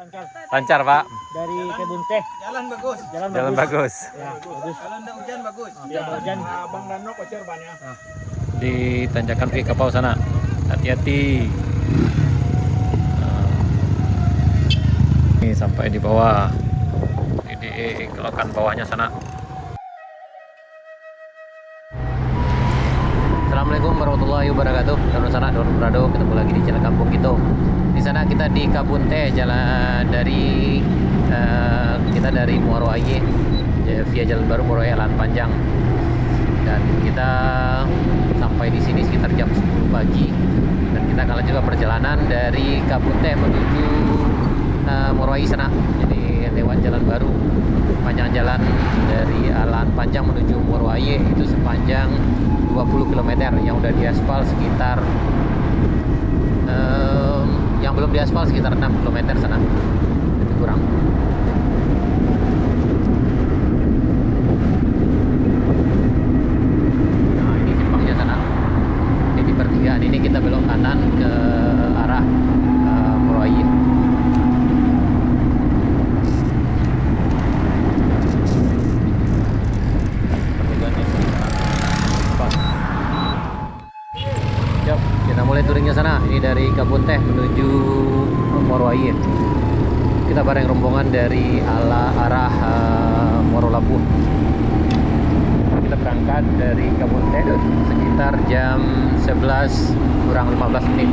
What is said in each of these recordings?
Lancar, Pak. Dari Kebun Teh. Jalan bagus. Jalan bagus. Ya, bagus. Kalau enggak hujan bagus. Ya, hujan. Bang Dano kocer banyak. Di tanjakan Pi Kapau sana. Hati-hati. Ini sampai di bawah. Di kelokan bawahnya sana. Assalamualaikum warahmatullahi wabarakatuh. Saudara sana, Don Brado, ketemu lagi di channel Kampung Gitu. Di sana kita di Kebun Teh, jalan dari kita dari Muaro Aye via Jalan Baru Muaro Aye Lahan Panjang. Dan kita sampai di sini sekitar jam 10 pagi. Dan kita akan juga perjalanan dari Kebun Teh menuju Muaro Aye sana. Jadi lewat Jalan Baru. Panjang jalan dari Lahan Panjang menuju Muaro Aye itu sepanjang 20 km yang udah diaspal sekitar yang belum diaspal sekitar 6 km sana, lebih kurang. Nah, ini simpangnya sana. Ini di pertigaan ini kita belok kanan ke arah Muaro Aye. Kita mulai touringnya sana. Ini dari Kebun Teh menuju Muaro Aye. Kita bareng rombongan dari arah Muaro Labu. Kita berangkat dari Kebun Teh sekitar jam 11 kurang 15 menit.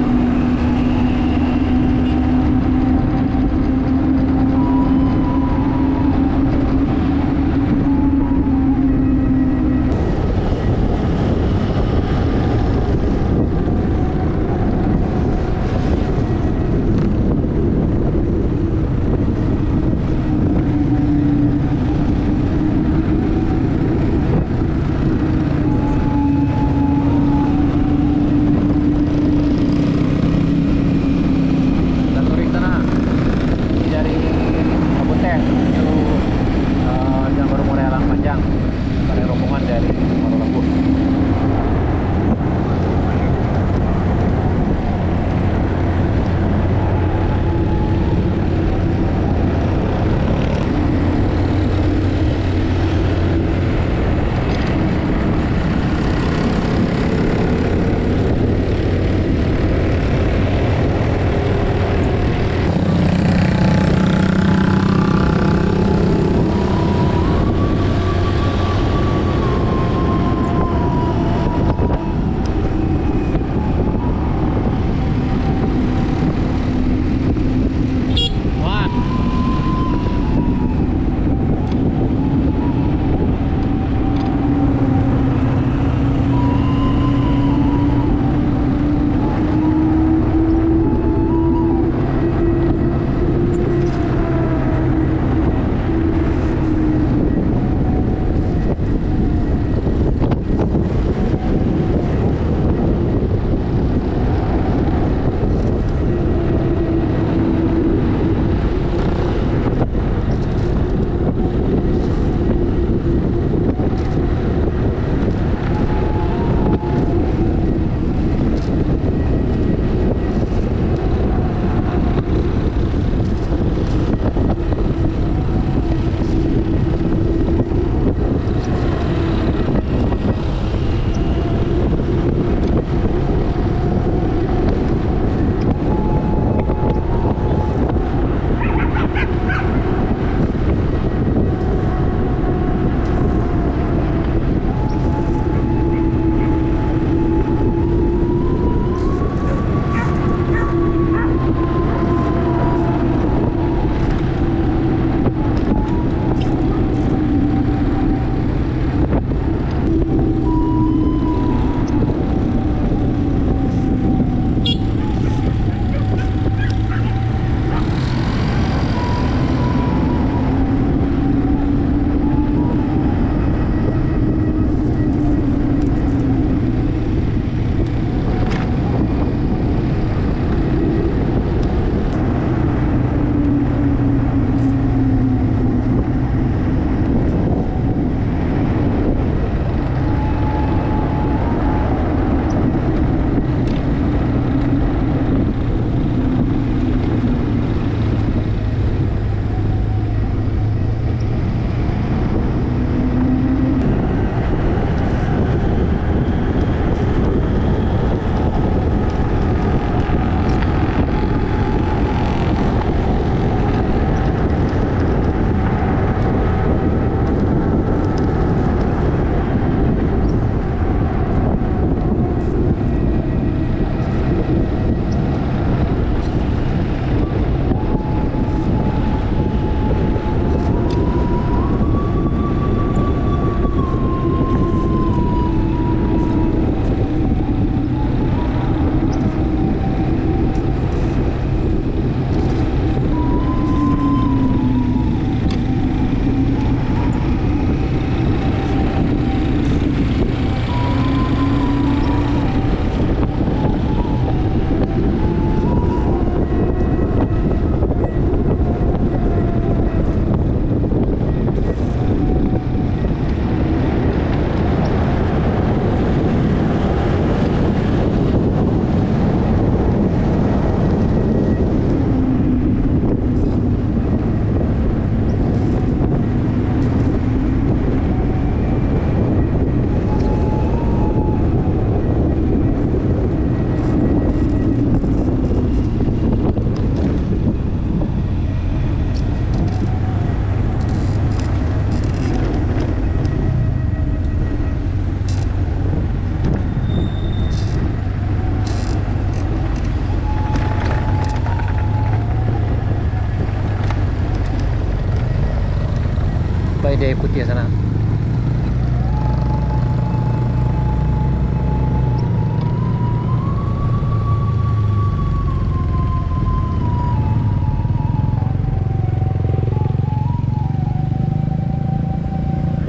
sampai di putih sana.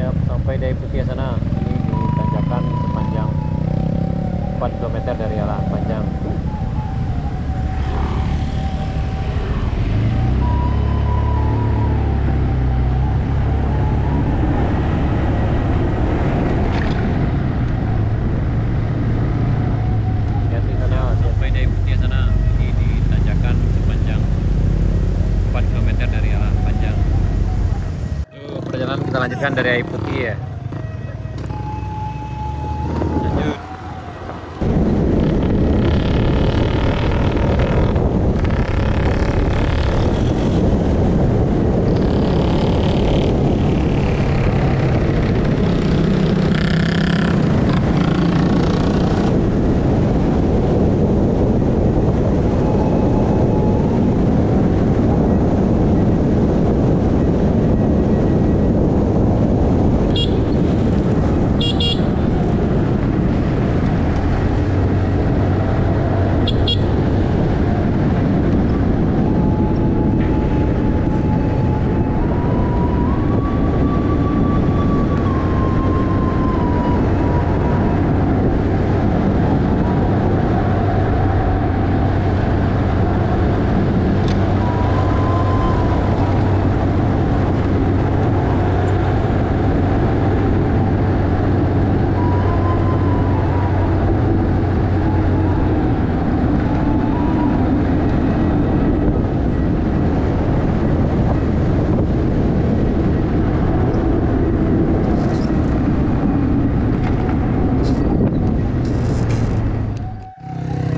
Ya, sampai di putih sana. Ini di tanjakan sepanjang 4 km dari arah Panjang. Perjalanan kita lanjutkan dari Air Putih ya. Lanjut.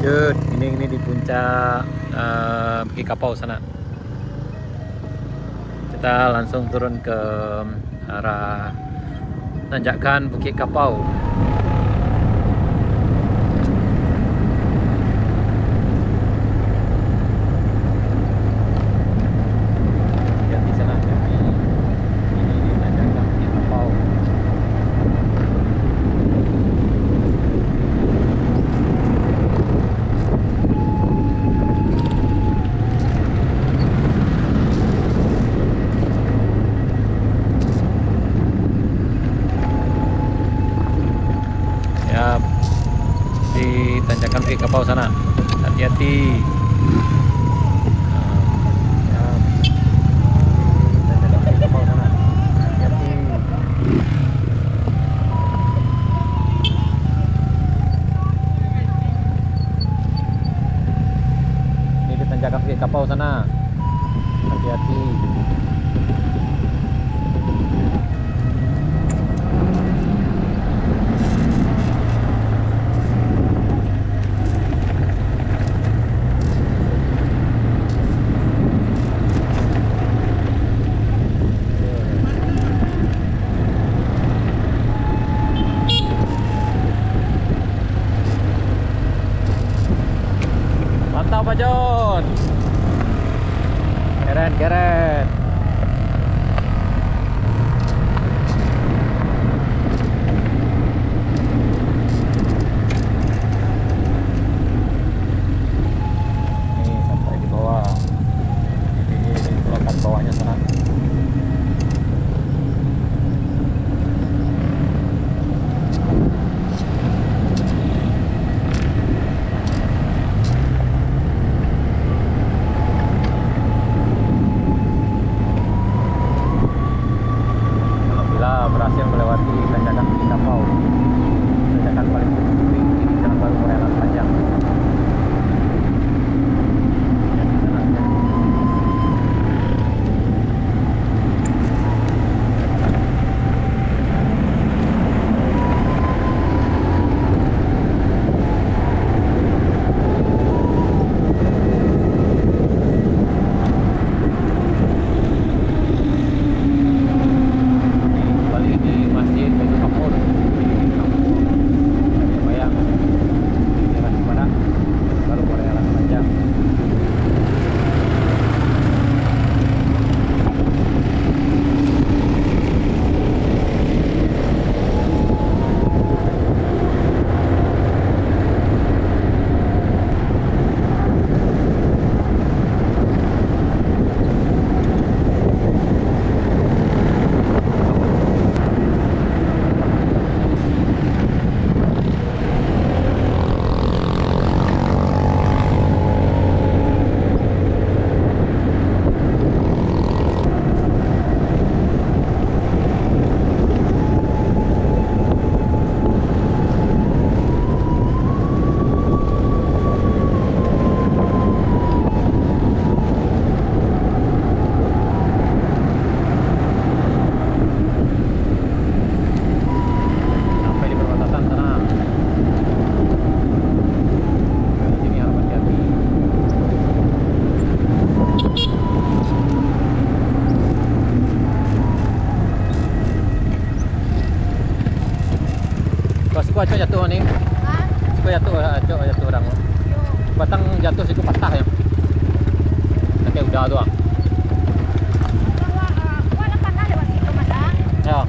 Lanjut, ini di puncak Bukit Kapau sana. Kita langsung turun ke arah tanjakan Bukit Kapau. Lihat di sana, ini di tanjakan Bukit Kapau. Ya, di tanjakan Bukit Kapau sana, hati-hati. Ya, di tanjakan Bukit Kapau sana, hati-hati. Ini di tanjakan Bukit Kapau sana, hati-hati. Mantap Pak John. Keren. Ini sampai di bawah. Ini lokat bawahnya sana. Siku acok jatuh nih. Siku jatuh, acok jatuh orang. Batang jatuh siku patah ya. Kayak udah doang. Ya.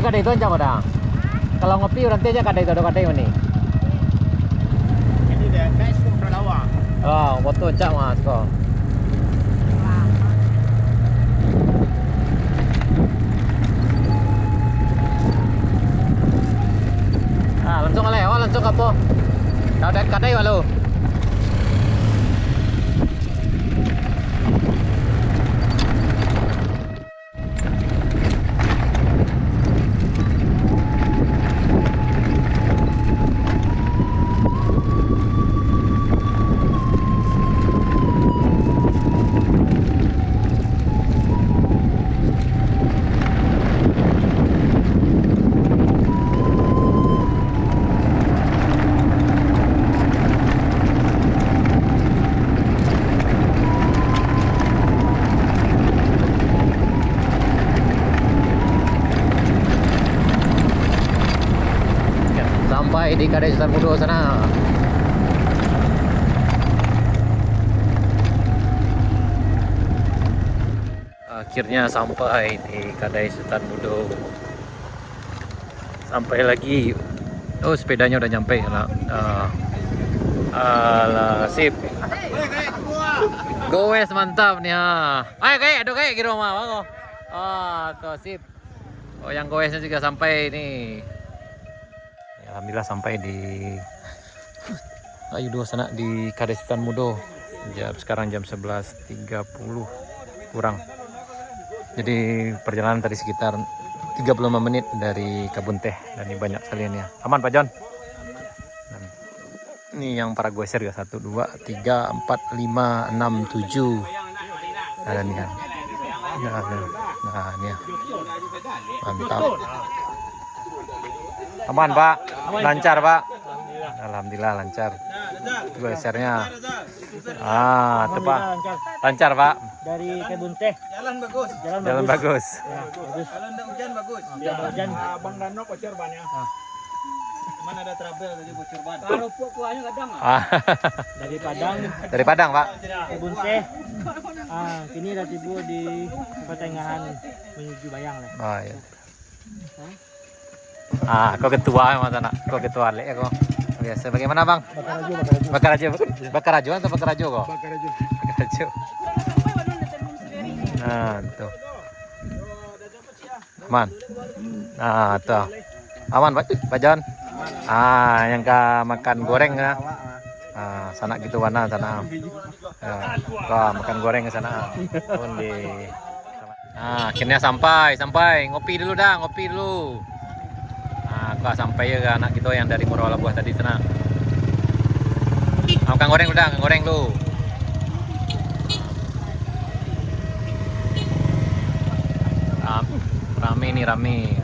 kada itu aja udah. Kalau ngopi nanti aja kada itu ada kada ini. Ini deh, kayak suka berlawa. Oh, foto aja mas kok. Langsung lewat langsung apa? Kau dah kadai walau. Sampai di Kadai Sultan Mudo sana. Akhirnya sampai di Kadai Sultan Mudo. Sampai lagi. Oh, sepedanya udah nyampe lah. Sip. Goes mantap nih. Ayo kayak, aduh kayak di rumah, bang. Tuh sip. Oh, yang goesnya juga sampai nih. Alhamdulillah sampai di Ayudo sana di Kadai Sultan Mudo. Sekarang jam 11.30 kurang. Jadi perjalanan tadi sekitar 35 menit dari Kebun Teh dan ini banyak saliannya. Aman Pak John? Ini yang para goeser ya 1 2 3 4 5 6 7. Nah, ini kan. Nah, ini ya. Mantap. Aman Pak, lancar Pak. Alhamdulillah lancar. Goesernya. Itu Pak. Lancar Pak. Dari Kebun Teh. Jalan bagus. Jalan bagus. Ya, bagus. Kalau enggak hujan bagus. Ya, hujan. Bang Rano bocor ban ya. Mana ada trouble tadi bocor ban. Kalau kuahnya kadang. Dari Padang. Dari Padang Pak. Kebun Teh. Kini udah tiba di pertengahan menuju Bayang lah. Oh iya. Kau ketua Mas anak. Kau ketua lek kau. Biasa bagaimana Bang? Bakarajo atau Bakarajo kok? Bakarajo. Nah, tuh. Aman. Nah, tuh. Aman Pak John. Yang makan goreng ya. Sana gitu warna sana. Makan goreng ke sana. Akhirnya sampai ngopi dulu dah, ngopi dulu. Sampai ya anak kita yang dari Morowala Buah tadi sana. Makan goreng udah, goreng lu. Rame nih, rame.